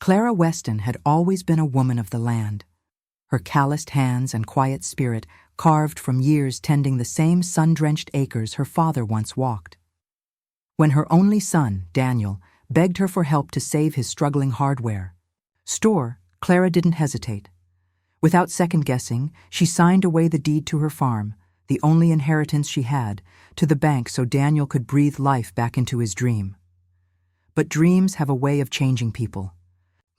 Clara Weston had always been a woman of the land. Her calloused hands and quiet spirit carved from years tending the same sun-drenched acres her father once walked. When her only son, Daniel, begged her for help to save his struggling hardware store, Clara didn't hesitate. Without second-guessing, she signed away the deed to her farm, the only inheritance she had, to the bank so Daniel could breathe life back into his dream. But dreams have a way of changing people.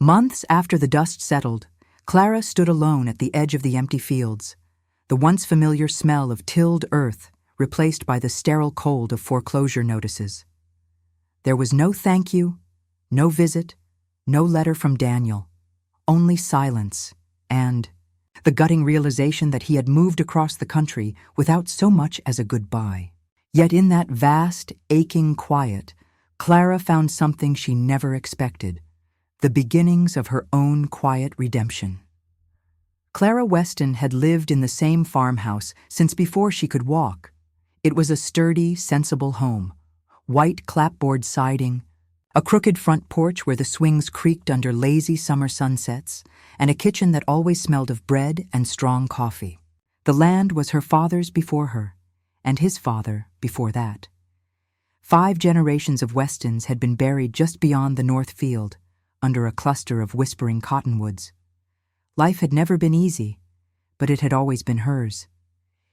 Months after the dust settled, Clara stood alone at the edge of the empty fields, the once familiar smell of tilled earth replaced by the sterile cold of foreclosure notices. There was no thank you, no visit, no letter from Daniel, only silence and the gutting realization that he had moved across the country without so much as a goodbye. Yet in that vast, aching quiet, Clara found something she never expected, the beginnings of her own quiet redemption. Clara Weston had lived in the same farmhouse since before she could walk. It was a sturdy, sensible home, white clapboard siding, a crooked front porch where the swings creaked under lazy summer sunsets, and a kitchen that always smelled of bread and strong coffee. The land was her father's before her, and his father before that. 5 generations of Westons had been buried just beyond the north field, under a cluster of whispering cottonwoods. Life had never been easy, but it had always been hers.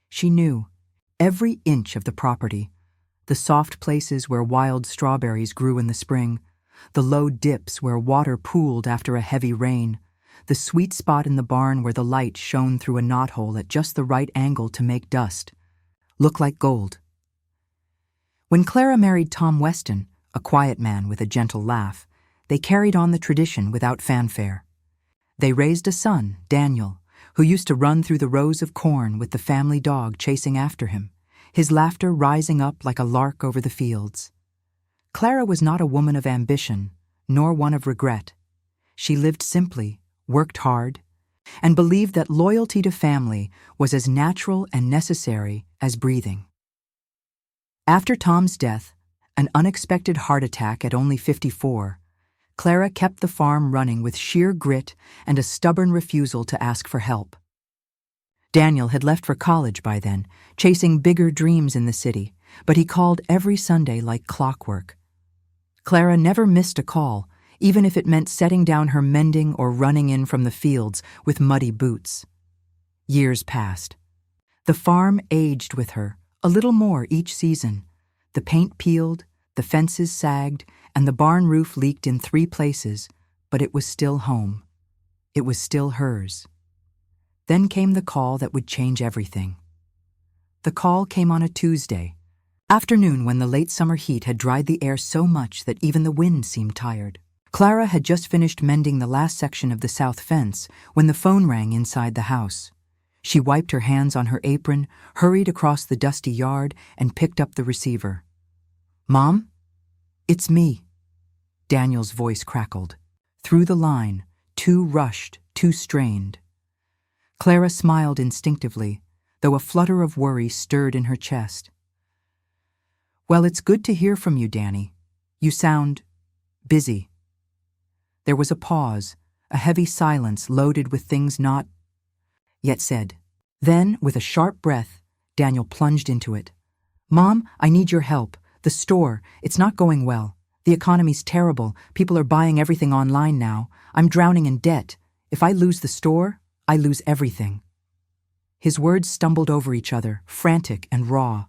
She knew every inch of the property, the soft places where wild strawberries grew in the spring, the low dips where water pooled after a heavy rain, the sweet spot in the barn where the light shone through a knothole at just the right angle to make dust look like gold. When Clara married Tom Weston, a quiet man with a gentle laugh, they carried on the tradition without fanfare. They raised a son, Daniel, who used to run through the rows of corn with the family dog chasing after him, his laughter rising up like a lark over the fields. Clara was not a woman of ambition, nor one of regret. She lived simply, worked hard, and believed that loyalty to family was as natural and necessary as breathing. After Tom's death, an unexpected heart attack at only 54, Clara kept the farm running with sheer grit and a stubborn refusal to ask for help. Daniel had left for college by then, chasing bigger dreams in the city, but he called every Sunday like clockwork. Clara never missed a call, even if it meant setting down her mending or running in from the fields with muddy boots. Years passed. The farm aged with her, a little more each season. The paint peeled, the fences sagged, and the barn roof leaked in 3 places, but it was still home. It was still hers. Then came the call that would change everything. The call came on a Tuesday afternoon when the late summer heat had dried the air so much that even the wind seemed tired. Clara had just finished mending the last section of the south fence when the phone rang inside the house. She wiped her hands on her apron, hurried across the dusty yard, and picked up the receiver. "Mom? It's me." Daniel's voice crackled. Through the line, too rushed, too strained. Clara smiled instinctively, though a flutter of worry stirred in her chest. "Well, it's good to hear from you, Danny. You sound busy." There was a pause, a heavy silence loaded with things not yet said. Then, with a sharp breath, Daniel plunged into it. "Mom, I need your help. The store, it's not going well. The economy's terrible. People are buying everything online now. I'm drowning in debt. If I lose the store, I lose everything." His words stumbled over each other, frantic and raw.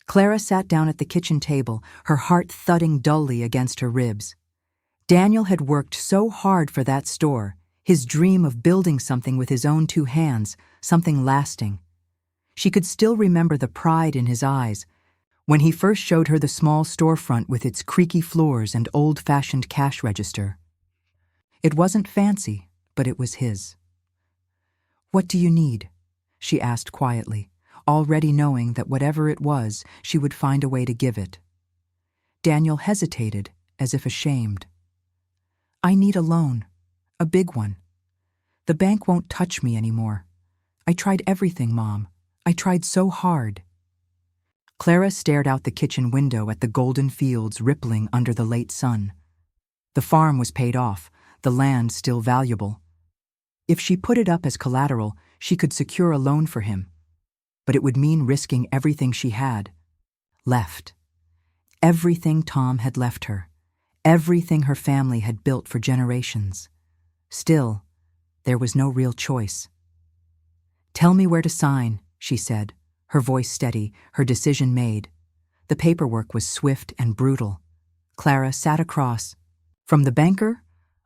Clara sat down at the kitchen table, her heart thudding dully against her ribs. Daniel had worked so hard for that store, his dream of building something with his own 2 hands, something lasting. She could still remember the pride in his eyes when he first showed her the small storefront with its creaky floors and old-fashioned cash register. It wasn't fancy, but it was his. "What do you need?" she asked quietly, already knowing that whatever it was, she would find a way to give it. Daniel hesitated, as if ashamed. "I need a loan, a big one. The bank won't touch me anymore. I tried everything, Mom. I tried so hard." Clara stared out the kitchen window at the golden fields rippling under the late sun. The farm was paid off, the land still valuable. If she put it up as collateral, she could secure a loan for him. But it would mean risking everything she had left. Everything Tom had left her. Everything her family had built for generations. Still, there was no real choice. "Tell me where to sign," she said, her voice steady, her decision made. The paperwork was swift and brutal. Clara sat across from the banker,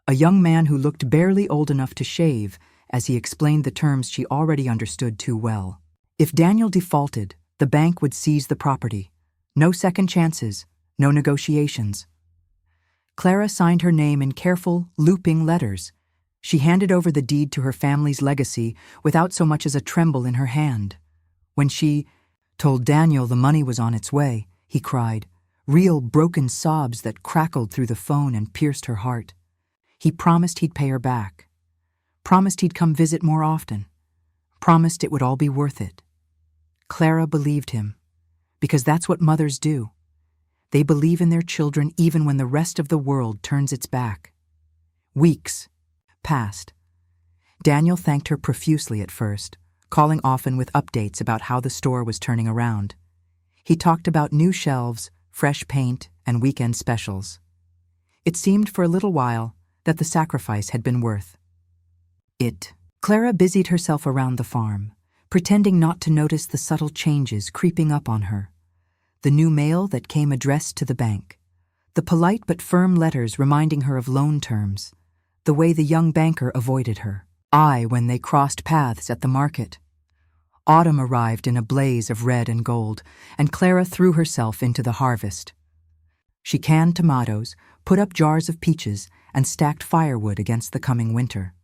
a young man who looked barely old enough to shave, as he explained the terms she already understood too well. If Daniel defaulted, the bank would seize the property. No second chances, no negotiations. Clara signed her name in careful, looping letters. She handed over the deed to her family's legacy without so much as a tremble in her hand. When she told Daniel the money was on its way, he cried, real broken sobs that crackled through the phone and pierced her heart. He promised he'd pay her back. Promised he'd come visit more often. Promised it would all be worth it. Clara believed him, because that's what mothers do. They believe in their children even when the rest of the world turns its back. Weeks passed. Daniel thanked her profusely at first, calling often with updates about how the store was turning around. He talked about new shelves, fresh paint, and weekend specials. It seemed for a little while that the sacrifice had been worth it. Clara busied herself around the farm, pretending not to notice the subtle changes creeping up on her. The new mail that came addressed to the bank. The polite but firm letters reminding her of loan terms. The way the young banker avoided her. When they crossed paths at the market. Autumn arrived in a blaze of red and gold, and Clara threw herself into the harvest. She canned tomatoes, put up jars of peaches, and stacked firewood against the coming winter.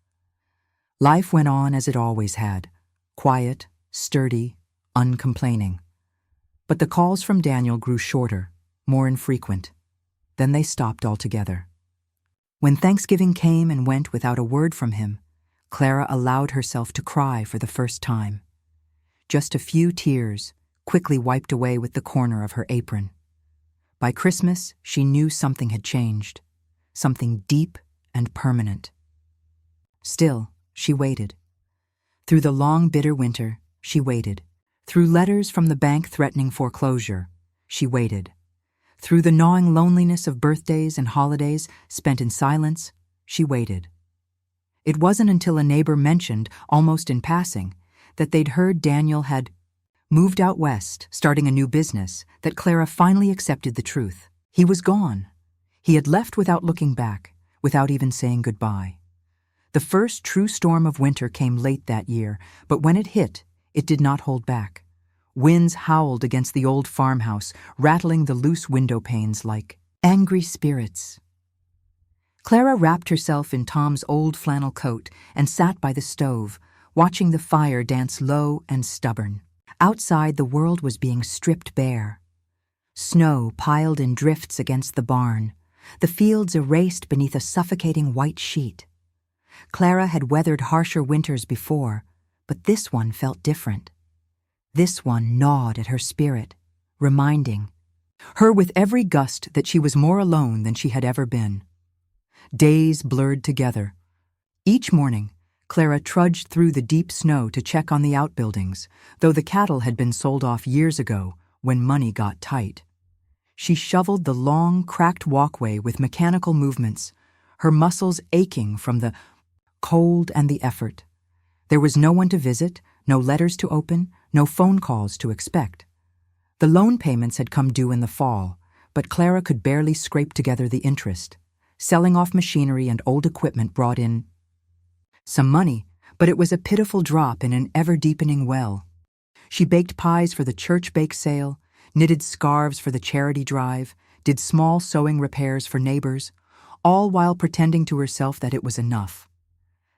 Life went on as it always had, quiet, sturdy, uncomplaining. But the calls from Daniel grew shorter, more infrequent. Then they stopped altogether. When Thanksgiving came and went without a word from him, Clara allowed herself to cry for the first time. Just a few tears, quickly wiped away with the corner of her apron. By Christmas, she knew something had changed, something deep and permanent. Still, she waited. Through the long, bitter winter, she waited. Through letters from the bank threatening foreclosure, she waited. Through the gnawing loneliness of birthdays and holidays spent in silence, she waited. It wasn't until a neighbor mentioned, almost in passing, that they'd heard Daniel had moved out west, starting a new business, that Clara finally accepted the truth. He was gone. He had left without looking back, without even saying goodbye. The first true storm of winter came late that year, but when it hit, it did not hold back. Winds howled against the old farmhouse, rattling the loose window panes like angry spirits. Clara wrapped herself in Tom's old flannel coat and sat by the stove, watching the fire dance low and stubborn. Outside, the world was being stripped bare. Snow piled in drifts against the barn, the fields erased beneath a suffocating white sheet. Clara had weathered harsher winters before, but this one felt different. This one gnawed at her spirit, reminding her with every gust that she was more alone than she had ever been. Days blurred together. Each morning, Clara trudged through the deep snow to check on the outbuildings, though the cattle had been sold off years ago when money got tight. She shoveled the long, cracked walkway with mechanical movements, her muscles aching from the cold and the effort. There was no one to visit, no letters to open, no phone calls to expect. The loan payments had come due in the fall, but Clara could barely scrape together the interest. Selling off machinery and old equipment brought in some money, but it was a pitiful drop in an ever-deepening well. She baked pies for the church bake sale, knitted scarves for the charity drive, did small sewing repairs for neighbors, all while pretending to herself that it was enough.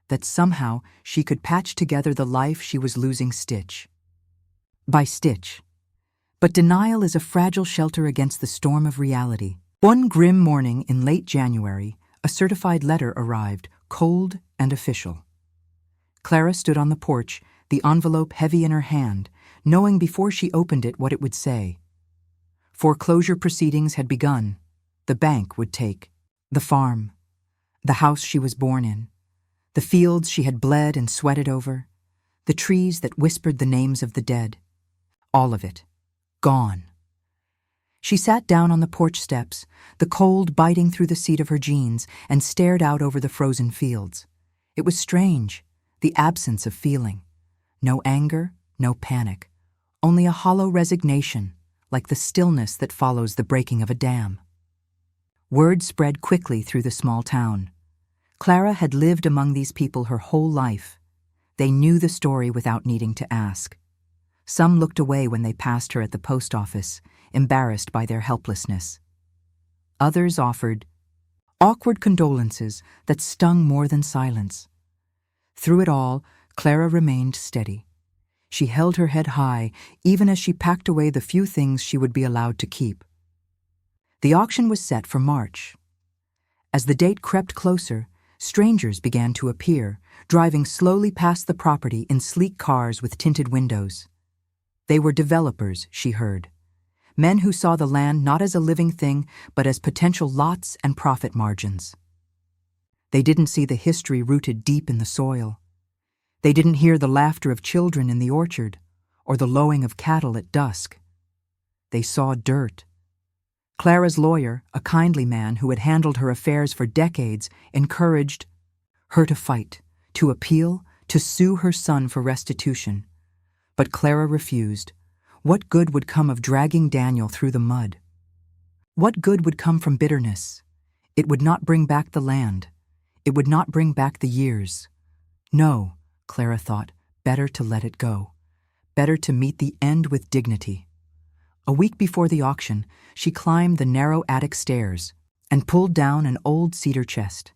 That somehow she could patch together the life she was losing stitch by stitch. But denial is a fragile shelter against the storm of reality. One grim morning in late January, a certified letter arrived, cold and official. Clara stood on the porch, the envelope heavy in her hand, knowing before she opened it what it would say. Foreclosure proceedings had begun. The bank would take the farm. The house she was born in, the fields she had bled and sweated over, the trees that whispered the names of the dead. All of it, gone. She sat down on the porch steps, the cold biting through the seat of her jeans, and stared out over the frozen fields. It was strange, the absence of feeling. No anger, no panic. Only a hollow resignation, like the stillness that follows the breaking of a dam. Word spread quickly through the small town. Clara had lived among these people her whole life. They knew the story without needing to ask. Some looked away when they passed her at the post office, embarrassed by their helplessness. Others offered awkward condolences that stung more than silence. Through it all, Clara remained steady. She held her head high, even as she packed away the few things she would be allowed to keep. The auction was set for March. As the date crept closer, strangers began to appear, driving slowly past the property in sleek cars with tinted windows. They were developers, she heard. Men who saw the land not as a living thing, but as potential lots and profit margins. They didn't see the history rooted deep in the soil. They didn't hear the laughter of children in the orchard, or the lowing of cattle at dusk. They saw dirt. Clara's lawyer, a kindly man who had handled her affairs for decades, encouraged her to fight, to appeal, to sue her son for restitution. But Clara refused. What good would come of dragging Daniel through the mud? What good would come from bitterness? It would not bring back the land. It would not bring back the years. No, Clara thought, better to let it go. Better to meet the end with dignity. A week before the auction, she climbed the narrow attic stairs and pulled down an old cedar chest.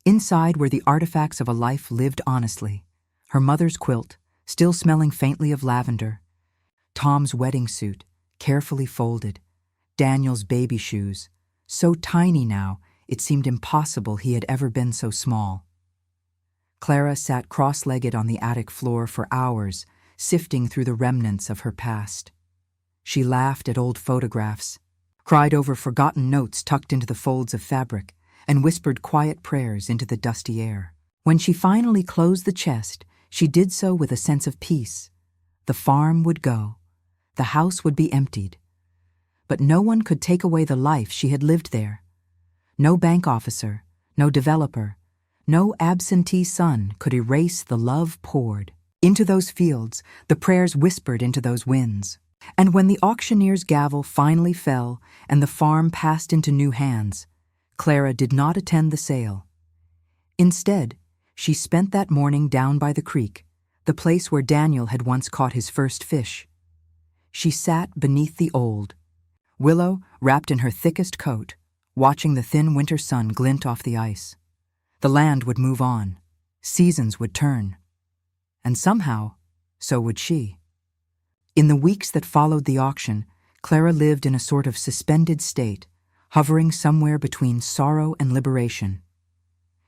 Inside were the artifacts of a life lived honestly. Her mother's quilt, still smelling faintly of lavender. Tom's wedding suit, carefully folded. Daniel's baby shoes, so tiny now it seemed impossible he had ever been so small. Clara sat cross-legged on the attic floor for hours, sifting through the remnants of her past. She laughed at old photographs, cried over forgotten notes tucked into the folds of fabric, and whispered quiet prayers into the dusty air. When she finally closed the chest, she did so with a sense of peace. The farm would go. The house would be emptied. But no one could take away the life she had lived there. No bank officer, no developer, no absentee son could erase the love poured into those fields, the prayers whispered into those winds. And when the auctioneer's gavel finally fell and the farm passed into new hands, Clara did not attend the sale. Instead, she spent that morning down by the creek, the place where Daniel had once caught his first fish. She sat beneath the old, Willow wrapped in her thickest coat, watching the thin winter sun glint off the ice. The land would move on. Seasons would turn. And somehow, so would she. In the weeks that followed the auction, Clara lived in a sort of suspended state, hovering somewhere between sorrow and liberation.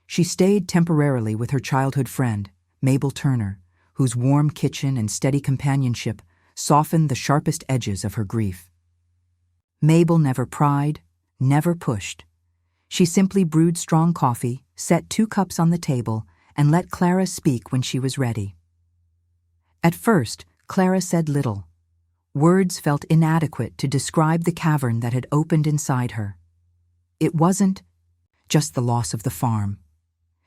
She stayed temporarily with her childhood friend, Mabel Turner, whose warm kitchen and steady companionship softened the sharpest edges of her grief. Mabel never pried, never pushed. She simply brewed strong coffee, set 2 cups on the table, and let Clara speak when she was ready. At first, Clara said little. Words felt inadequate to describe the cavern that had opened inside her. It wasn't just the loss of the farm.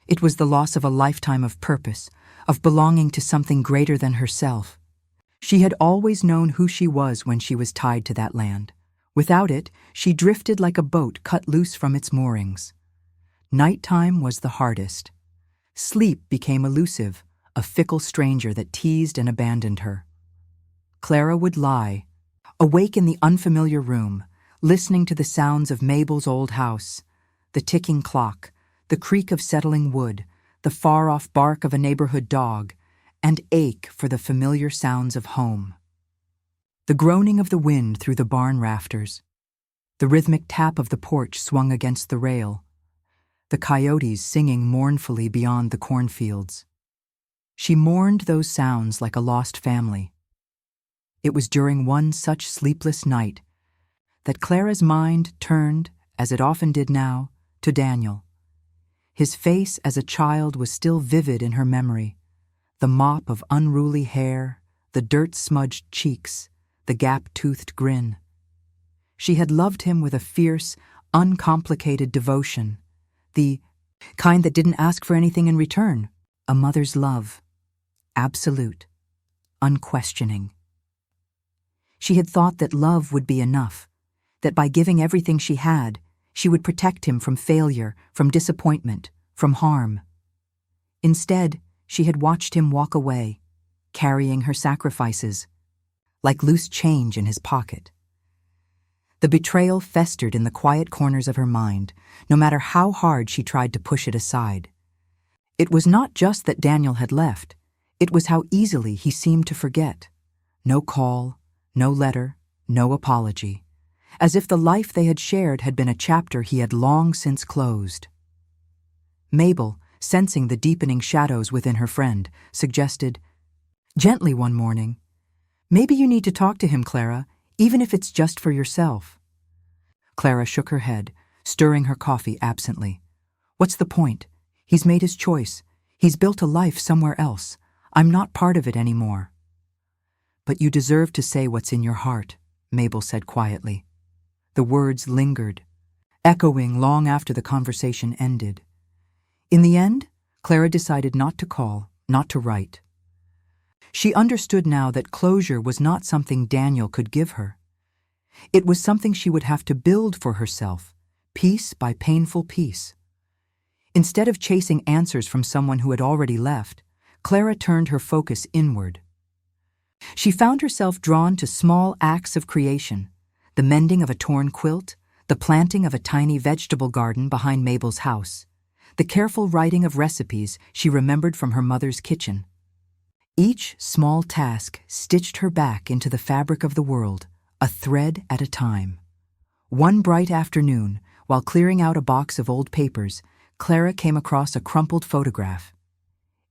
It was the loss of a lifetime of purpose, of belonging to something greater than herself. She had always known who she was when she was tied to that land. Without it, she drifted like a boat cut loose from its moorings. Nighttime was the hardest. Sleep became elusive, a fickle stranger that teased and abandoned her. Clara would lie, awake in the unfamiliar room, listening to the sounds of Mabel's old house, the ticking clock, the creak of settling wood, the far-off bark of a neighborhood dog, and ache for the familiar sounds of home. The groaning of the wind through the barn rafters, the rhythmic tap of the porch swung against the rail, the coyotes singing mournfully beyond the cornfields. She mourned those sounds like a lost family. It was during one such sleepless night that Clara's mind turned, as it often did now, to Daniel. His face as a child was still vivid in her memory. The mop of unruly hair, the dirt-smudged cheeks, the gap-toothed grin. She had loved him with a fierce, uncomplicated devotion, the kind that didn't ask for anything in return, a mother's love, absolute, unquestioning. She had thought that love would be enough, that by giving everything she had, she would protect him from failure, from disappointment, from harm. Instead, she had watched him walk away, carrying her sacrifices, like loose change in his pocket. The betrayal festered in the quiet corners of her mind, no matter how hard she tried to push it aside. It was not just that Daniel had left, it was how easily he seemed to forget. No call, no letter, no apology, as if the life they had shared had been a chapter he had long since closed. Mabel, sensing the deepening shadows within her friend, suggested, gently one morning, "Maybe you need to talk to him, Clara, even if it's just for yourself." Clara shook her head, stirring her coffee absently. "What's the point? He's made his choice. He's built a life somewhere else. I'm not part of it anymore." "But you deserve to say what's in your heart," Mabel said quietly. The words lingered, echoing long after the conversation ended. In the end, Clara decided not to call, not to write. She understood now that closure was not something Daniel could give her. It was something she would have to build for herself, piece by painful piece. Instead of chasing answers from someone who had already left, Clara turned her focus inward. She found herself drawn to small acts of creation, the mending of a torn quilt, the planting of a tiny vegetable garden behind Mabel's house, the careful writing of recipes she remembered from her mother's kitchen. Each small task stitched her back into the fabric of the world, a thread at a time. One bright afternoon, while clearing out a box of old papers, Clara came across a crumpled photograph.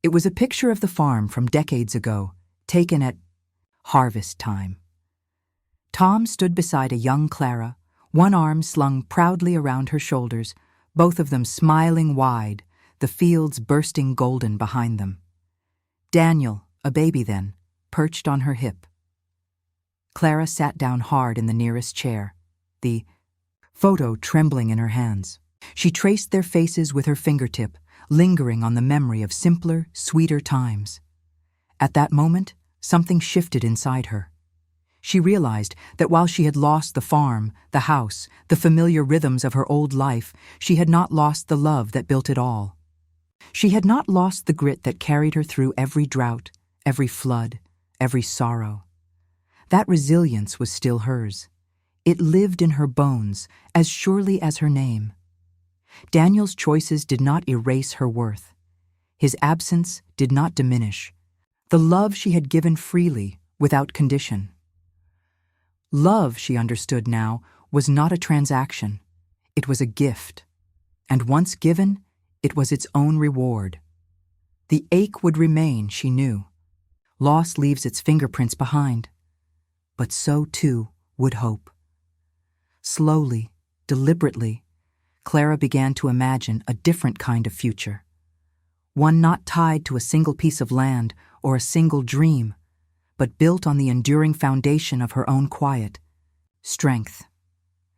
It was a picture of the farm from decades ago, taken at harvest time. Tom stood beside a young Clara, one arm slung proudly around her shoulders, both of them smiling wide, the fields bursting golden behind them. Daniel, a baby then, perched on her hip. Clara sat down hard in the nearest chair, the photo trembling in her hands. She traced their faces with her fingertip, lingering on the memory of simpler, sweeter times. At that moment, something shifted inside her. She realized that while she had lost the farm, the house, the familiar rhythms of her old life, she had not lost the love that built it all. She had not lost the grit that carried her through every drought, every flood, every sorrow. That resilience was still hers. It lived in her bones as surely as her name. Daniel's choices did not erase her worth. His absence did not diminish the love she had given freely, without condition. Love, she understood now, was not a transaction. It was a gift. And once given, it was its own reward. The ache would remain, she knew. Loss leaves its fingerprints behind. But so, too, would hope. Slowly, deliberately, Clara began to imagine a different kind of future. One not tied to a single piece of land or a single dream, but built on the enduring foundation of her own quiet, strength.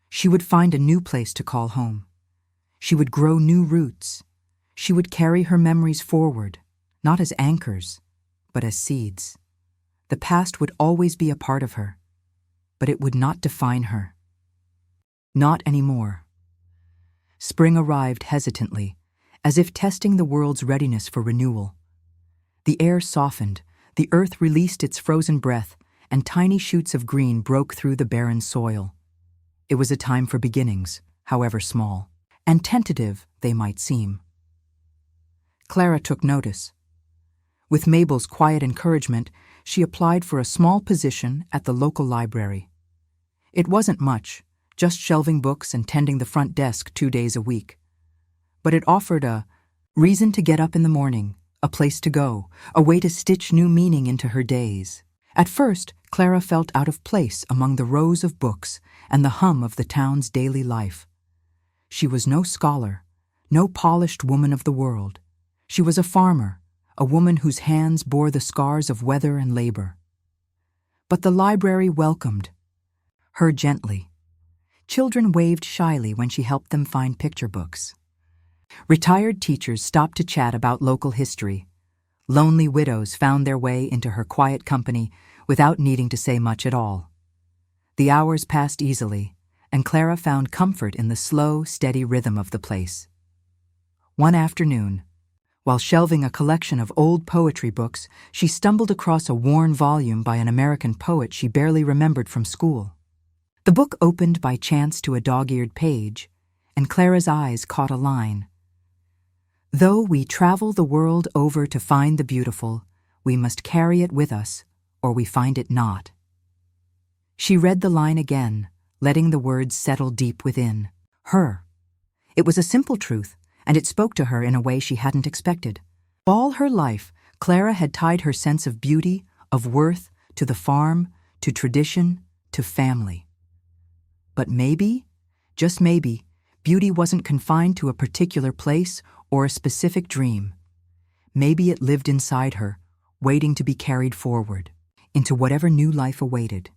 She would find a new place to call home. She would grow new roots. She would carry her memories forward, not as anchors, but as seeds. The past would always be a part of her, but it would not define her. Not anymore. Spring arrived hesitantly, as if testing the world's readiness for renewal. The air softened, the earth released its frozen breath, and tiny shoots of green broke through the barren soil. It was a time for beginnings, however small, and tentative they might seem. Clara took notice. With Mabel's quiet encouragement, she applied for a small position at the local library. It wasn't much, just shelving books and tending the front desk 2 days a week. But it offered a reason to get up in the morning, a place to go, a way to stitch new meaning into her days. At first, Clara felt out of place among the rows of books and the hum of the town's daily life. She was no scholar, no polished woman of the world. She was a farmer, a woman whose hands bore the scars of weather and labor. But the library welcomed her gently. Children waved shyly when she helped them find picture books. Retired teachers stopped to chat about local history. Lonely widows found their way into her quiet company without needing to say much at all. The hours passed easily, and Clara found comfort in the slow, steady rhythm of the place. One afternoon, while shelving a collection of old poetry books, she stumbled across a worn volume by an American poet she barely remembered from school. The book opened by chance to a dog-eared page, and Clara's eyes caught a line. "Though we travel the world over to find the beautiful, we must carry it with us, or we find it not." She read the line again, letting the words settle deep within her. It was a simple truth, and it spoke to her in a way she hadn't expected. All her life, Clara had tied her sense of beauty, of worth, to the farm, to tradition, to family. But maybe, just maybe, beauty wasn't confined to a particular place or a specific dream. Maybe it lived inside her, waiting to be carried forward, into whatever new life awaited.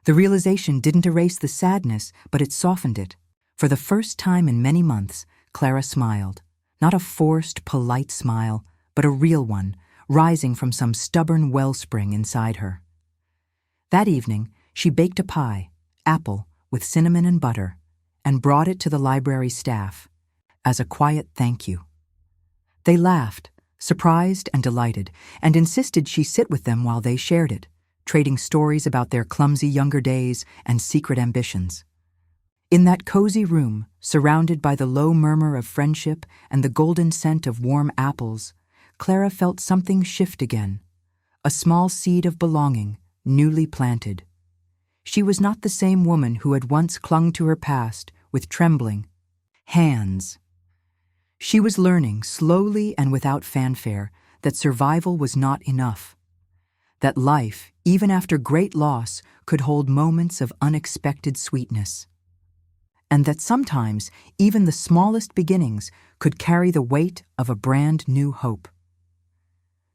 The realization didn't erase the sadness, but it softened it. For the first time in many months, Clara smiled, not a forced, polite smile, but a real one, rising from some stubborn wellspring inside her. That evening, she baked a pie, apple, with cinnamon and butter, and brought it to the library staff as a quiet thank you. They laughed, surprised and delighted, and insisted she sit with them while they shared it, trading stories about their clumsy younger days and secret ambitions. In that cozy room, surrounded by the low murmur of friendship and the golden scent of warm apples, Clara felt something shift again, a small seed of belonging, newly planted. She was not the same woman who had once clung to her past with trembling hands. She was learning, slowly and without fanfare, that survival was not enough, that life, even after great loss, could hold moments of unexpected sweetness, and that sometimes even the smallest beginnings could carry the weight of a brand new hope.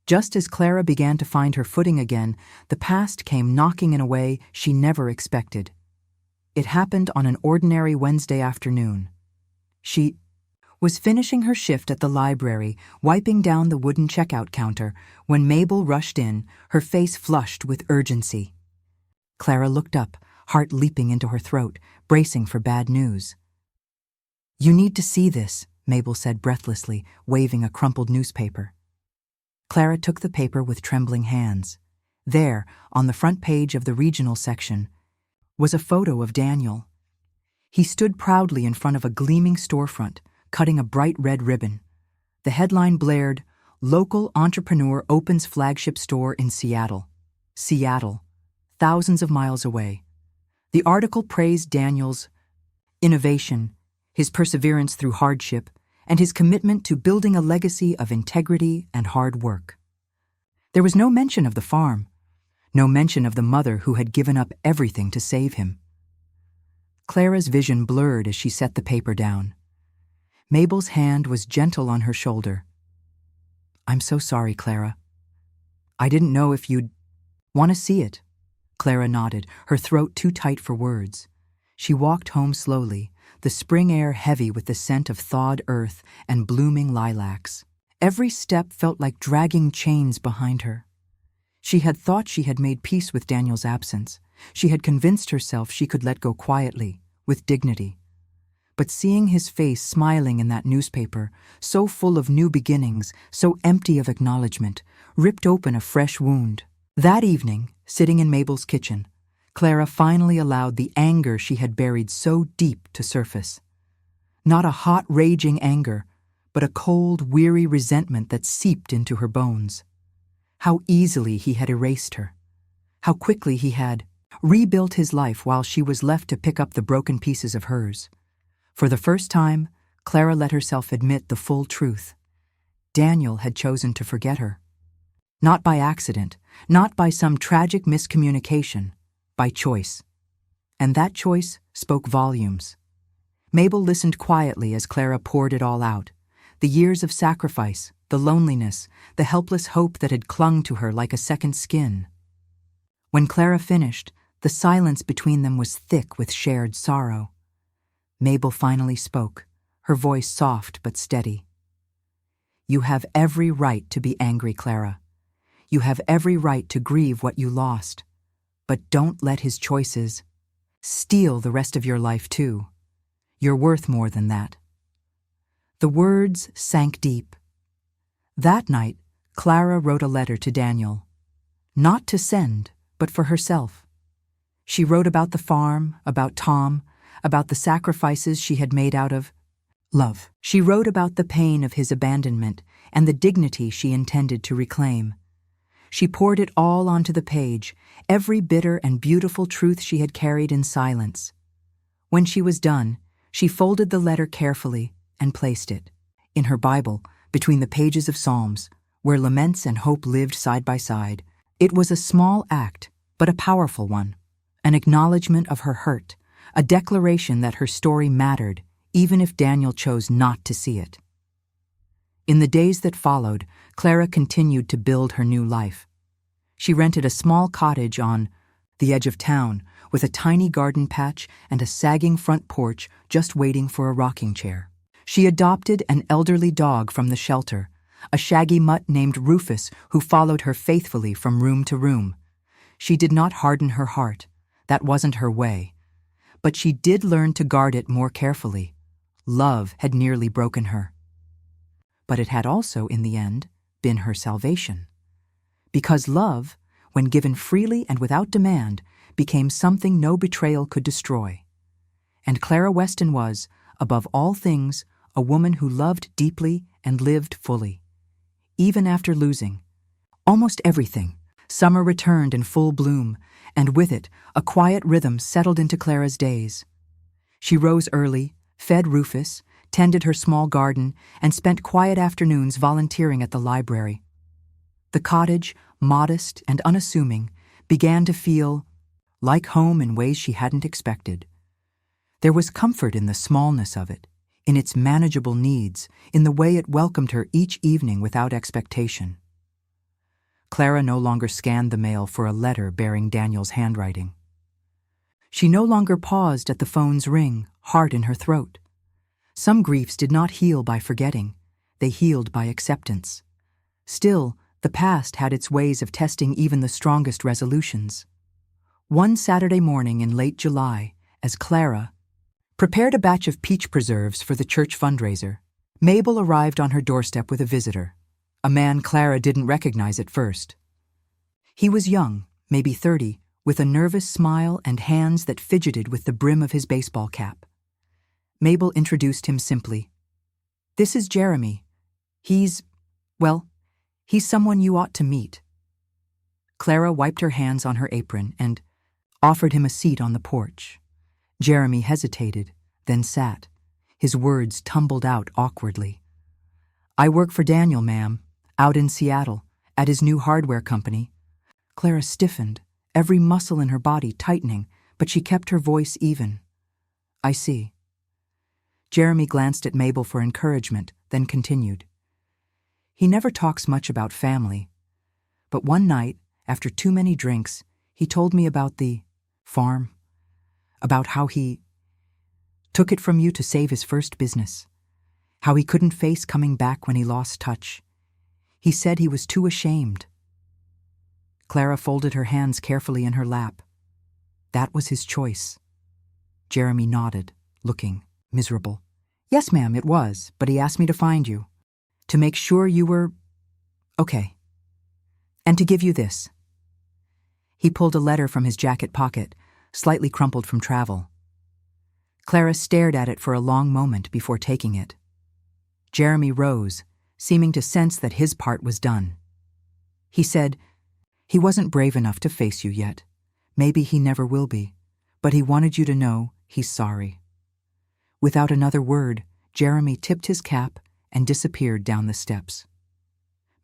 Just as Clara began to find her footing again, the past came knocking in a way she never expected. It happened on an ordinary Wednesday afternoon. She was finishing her shift at the library, wiping down the wooden checkout counter, when Mabel rushed in, her face flushed with urgency. Clara looked up, heart leaping into her throat, bracing for bad news. "You need to see this," Mabel said breathlessly, waving a crumpled newspaper. Clara took the paper with trembling hands. There, on the front page of the regional section, was a photo of Daniel. He stood proudly in front of a gleaming storefront, cutting a bright red ribbon. The headline blared, "Local entrepreneur opens flagship store in Seattle." Seattle, thousands of miles away. The article praised Daniel's innovation, his perseverance through hardship, and his commitment to building a legacy of integrity and hard work. There was no mention of the farm, no mention of the mother who had given up everything to save him. Clara's vision blurred as she set the paper down. Mabel's hand was gentle on her shoulder. "I'm so sorry, Clara. I didn't know if you'd want to see it." Clara nodded, her throat too tight for words. She walked home slowly, the spring air heavy with the scent of thawed earth and blooming lilacs. Every step felt like dragging chains behind her. She had thought she had made peace with Daniel's absence. She had convinced herself she could let go quietly, with dignity. But seeing his face smiling in that newspaper, so full of new beginnings, so empty of acknowledgement, ripped open a fresh wound. That evening, sitting in Mabel's kitchen, Clara finally allowed the anger she had buried so deep to surface. Not a hot, raging anger, but a cold, weary resentment that seeped into her bones. How easily he had erased her. How quickly he had rebuilt his life while she was left to pick up the broken pieces of hers. For the first time, Clara let herself admit the full truth. Daniel had chosen to forget her. Not by accident, not by some tragic miscommunication, by choice. And that choice spoke volumes. Mabel listened quietly as Clara poured it all out. The years of sacrifice, the loneliness, the helpless hope that had clung to her like a second skin. When Clara finished, the silence between them was thick with shared sorrow. Mabel finally spoke, her voice soft but steady. "You have every right to be angry, Clara. You have every right to grieve what you lost. But don't let his choices steal the rest of your life, too. You're worth more than that." The words sank deep. That night, Clara wrote a letter to Daniel. Not to send, but for herself. She wrote about the farm, about Tom, about the sacrifices she had made out of love. She wrote about the pain of his abandonment and the dignity she intended to reclaim. She poured it all onto the page, every bitter and beautiful truth she had carried in silence. When she was done, she folded the letter carefully and placed it in her Bible, between the pages of Psalms, where laments and hope lived side by side. It was a small act, but a powerful one, an acknowledgement of her hurt, a declaration that her story mattered, even if Daniel chose not to see it. In the days that followed, Clara continued to build her new life. She rented a small cottage on the edge of town, with a tiny garden patch and a sagging front porch just waiting for a rocking chair. She adopted an elderly dog from the shelter, a shaggy mutt named Rufus who followed her faithfully from room to room. She did not harden her heart. That wasn't her way. But she did learn to guard it more carefully. Love had nearly broken her. But it had also, in the end, been her salvation. Because love, when given freely and without demand, became something no betrayal could destroy. And Clara Weston was, above all things, a woman who loved deeply and lived fully. Even after losing almost everything, summer returned in full bloom, and with it, a quiet rhythm settled into Clara's days. She rose early, fed Rufus, tended her small garden, and spent quiet afternoons volunteering at the library. The cottage, modest and unassuming, began to feel like home in ways she hadn't expected. There was comfort in the smallness of it, in its manageable needs, in the way it welcomed her each evening without expectation. Clara no longer scanned the mail for a letter bearing Daniel's handwriting. She no longer paused at the phone's ring, heart in her throat. Some griefs did not heal by forgetting. They healed by acceptance. Still, the past had its ways of testing even the strongest resolutions. One Saturday morning in late July, as Clara prepared a batch of peach preserves for the church fundraiser, Mabel arrived on her doorstep with a visitor, a man Clara didn't recognize at first. He was young, maybe 30, with a nervous smile and hands that fidgeted with the brim of his baseball cap. Mabel introduced him simply. "This is Jeremy. He's someone you ought to meet." Clara wiped her hands on her apron and offered him a seat on the porch. Jeremy hesitated, then sat. His words tumbled out awkwardly. "I work for Daniel, ma'am, out in Seattle, at his new hardware company." Clara stiffened, every muscle in her body tightening, but she kept her voice even. "I see." Jeremy glanced at Mabel for encouragement, then continued. "He never talks much about family, but one night, after too many drinks, he told me about the farm, about how he took it from you to save his first business, how he couldn't face coming back when he lost touch. He said he was too ashamed." Clara folded her hands carefully in her lap. That was his choice. Jeremy nodded, looking miserable. "Yes, ma'am, it was, but he asked me to find you, to make sure you were okay, and to give you this." He pulled a letter from his jacket pocket, slightly crumpled from travel. Clara stared at it for a long moment before taking it. Jeremy rose, seeming to sense that his part was done. He said, "He wasn't brave enough to face you yet. Maybe he never will be, but he wanted you to know he's sorry." Without another word, Jeremy tipped his cap and disappeared down the steps.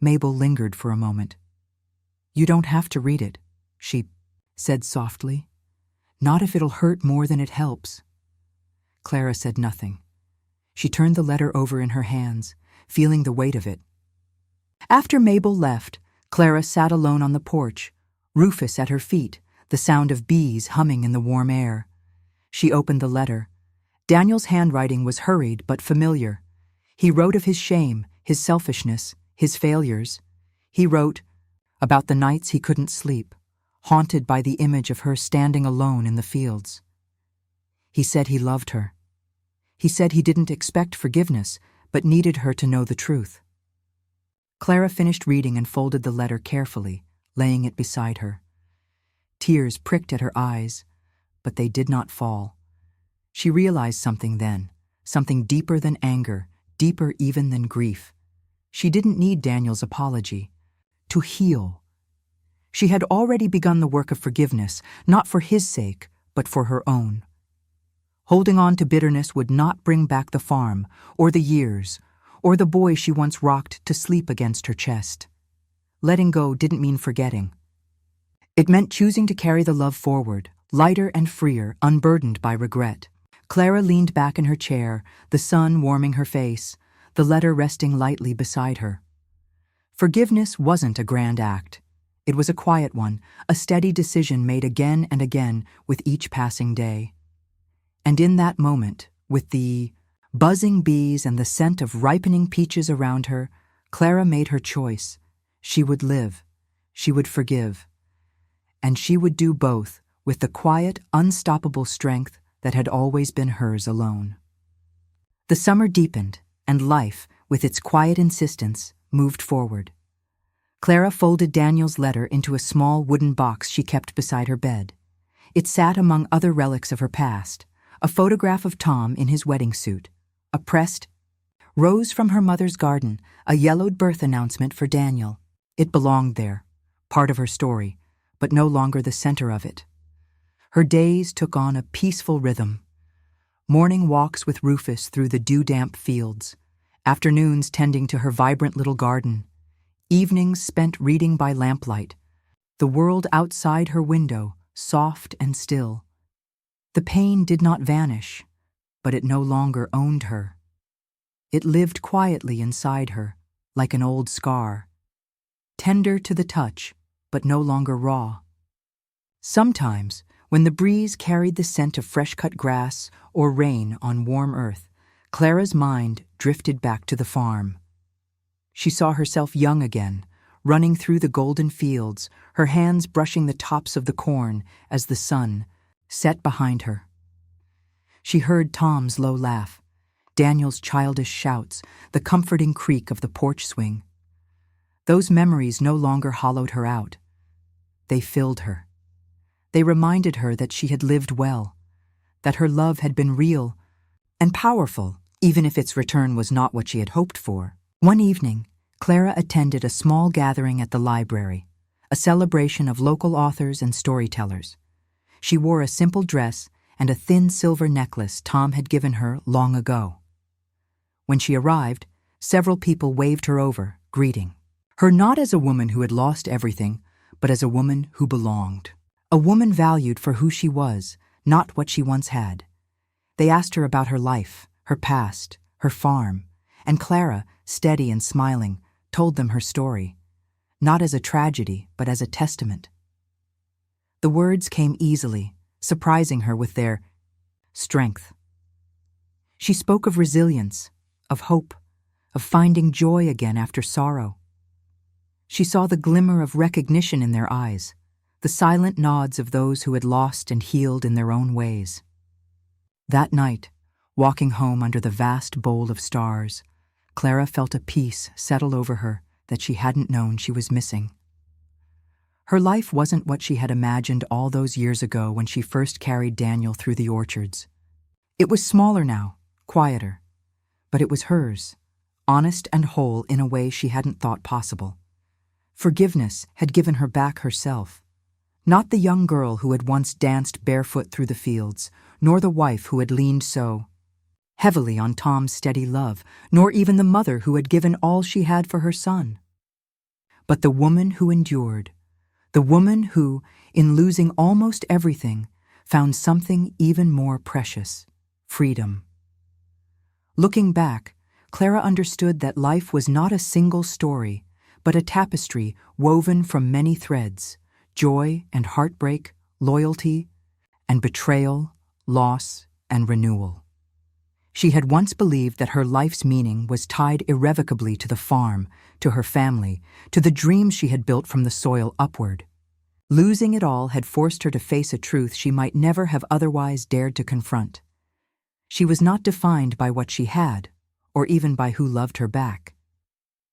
Mabel lingered for a moment. "You don't have to read it," she said softly. "Not if it'll hurt more than it helps." Clara said nothing. She turned the letter over in her hands, feeling the weight of it. After Mabel left, Clara sat alone on the porch, Rufus at her feet, the sound of bees humming in the warm air. She opened the letter. Daniel's handwriting was hurried but familiar. He wrote of his shame, his selfishness, his failures. He wrote about the nights he couldn't sleep, haunted by the image of her standing alone in the fields. He said he loved her. He said he didn't expect forgiveness, but needed her to know the truth. Clara finished reading and folded the letter carefully, laying it beside her. Tears pricked at her eyes, but they did not fall. She realized something then, something deeper than anger, deeper even than grief. She didn't need Daniel's apology. To heal. She had already begun the work of forgiveness, not for his sake, but for her own. Holding on to bitterness would not bring back the farm, or the years, or the boy she once rocked to sleep against her chest. Letting go didn't mean forgetting. It meant choosing to carry the love forward, lighter and freer, unburdened by regret. Clara leaned back in her chair, the sun warming her face, the letter resting lightly beside her. Forgiveness wasn't a grand act. It was a quiet one, a steady decision made again and again with each passing day. And in that moment, with the buzzing bees and the scent of ripening peaches around her, Clara made her choice. She would live. She would forgive. And she would do both with the quiet, unstoppable strength that had always been hers alone. The summer deepened, and life, with its quiet insistence, moved forward. Clara folded Daniel's letter into a small wooden box she kept beside her bed. It sat among other relics of her past, a photograph of Tom in his wedding suit, a pressed rose from her mother's garden, a yellowed birth announcement for Daniel. It belonged there, part of her story, but no longer the center of it. Her days took on a peaceful rhythm. Morning walks with Rufus through the dew-damp fields, afternoons tending to her vibrant little garden, evenings spent reading by lamplight, the world outside her window, soft and still. The pain did not vanish, but it no longer owned her. It lived quietly inside her, like an old scar, tender to the touch, but no longer raw. Sometimes, when the breeze carried the scent of fresh-cut grass or rain on warm earth, Clara's mind drifted back to the farm. She saw herself young again, running through the golden fields, her hands brushing the tops of the corn as the sun set behind her. She heard Tom's low laugh, Daniel's childish shouts, the comforting creak of the porch swing. Those memories no longer hollowed her out. They filled her. They reminded her that she had lived well, that her love had been real and powerful, even if its return was not what she had hoped for. One evening, Clara attended a small gathering at the library, a celebration of local authors and storytellers. She wore a simple dress and a thin silver necklace Tom had given her long ago. When she arrived, several people waved her over, greeting her not as a woman who had lost everything, but as a woman who belonged. A woman valued for who she was, not what she once had. They asked her about her life, her past, her farm, and Clara, steady and smiling, told them her story, not as a tragedy, but as a testament. The words came easily, surprising her with their strength. She spoke of resilience, of hope, of finding joy again after sorrow. She saw the glimmer of recognition in their eyes, the silent nods of those who had lost and healed in their own ways. That night, walking home under the vast bowl of stars, Clara felt a peace settle over her that she hadn't known she was missing. Her life wasn't what she had imagined all those years ago when she first carried Daniel through the orchards. It was smaller now, quieter, but it was hers, honest and whole in a way she hadn't thought possible. Forgiveness had given her back herself, not the young girl who had once danced barefoot through the fields, nor the wife who had leaned so heavily on Tom's steady love, nor even the mother who had given all she had for her son. But the woman who endured, the woman who, in losing almost everything, found something even more precious, freedom. Looking back, Clara understood that life was not a single story, but a tapestry woven from many threads: joy and heartbreak, loyalty and betrayal, loss and renewal. She had once believed that her life's meaning was tied irrevocably to the farm, to her family, to the dreams she had built from the soil upward. Losing it all had forced her to face a truth she might never have otherwise dared to confront. She was not defined by what she had, or even by who loved her back.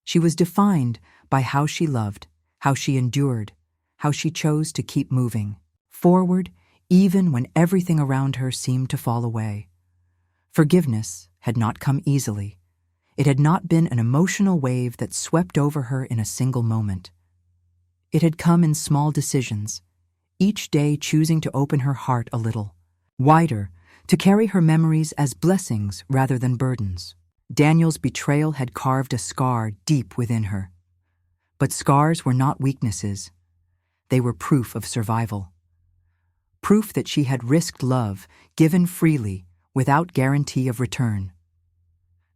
She was defined by how she loved, how she endured, how she chose to keep moving forward, even when everything around her seemed to fall away. Forgiveness had not come easily. It had not been an emotional wave that swept over her in a single moment. It had come in small decisions, each day choosing to open her heart a little wider, to carry her memories as blessings rather than burdens. Daniel's betrayal had carved a scar deep within her. But scars were not weaknesses. They were proof of survival. Proof that she had risked love, given freely, without guarantee of return.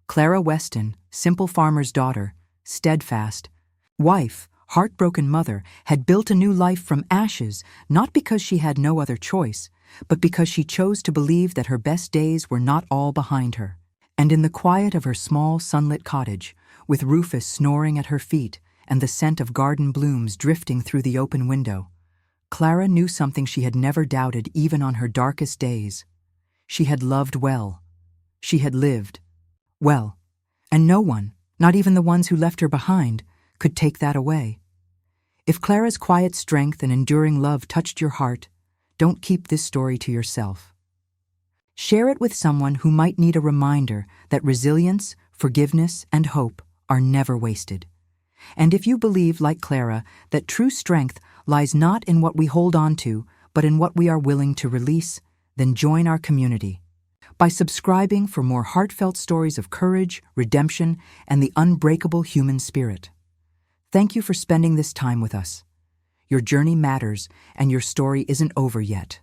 Clara Weston, simple farmer's daughter, steadfast, wife, heartbroken mother, had built a new life from ashes, not because she had no other choice, but because she chose to believe that her best days were not all behind her. And in the quiet of her small sunlit cottage, with Rufus snoring at her feet and the scent of garden blooms drifting through the open window, Clara knew something she had never doubted even on her darkest days. She had loved well. She had lived well. And no one, not even the ones who left her behind, could take that away. If Clara's quiet strength and enduring love touched your heart, don't keep this story to yourself. Share it with someone who might need a reminder that resilience, forgiveness, and hope are never wasted. And if you believe, like Clara, that true strength lies not in what we hold on to, but in what we are willing to release, then join our community by subscribing for more heartfelt stories of courage, redemption, and the unbreakable human spirit. Thank you for spending this time with us. Your journey matters, and your story isn't over yet.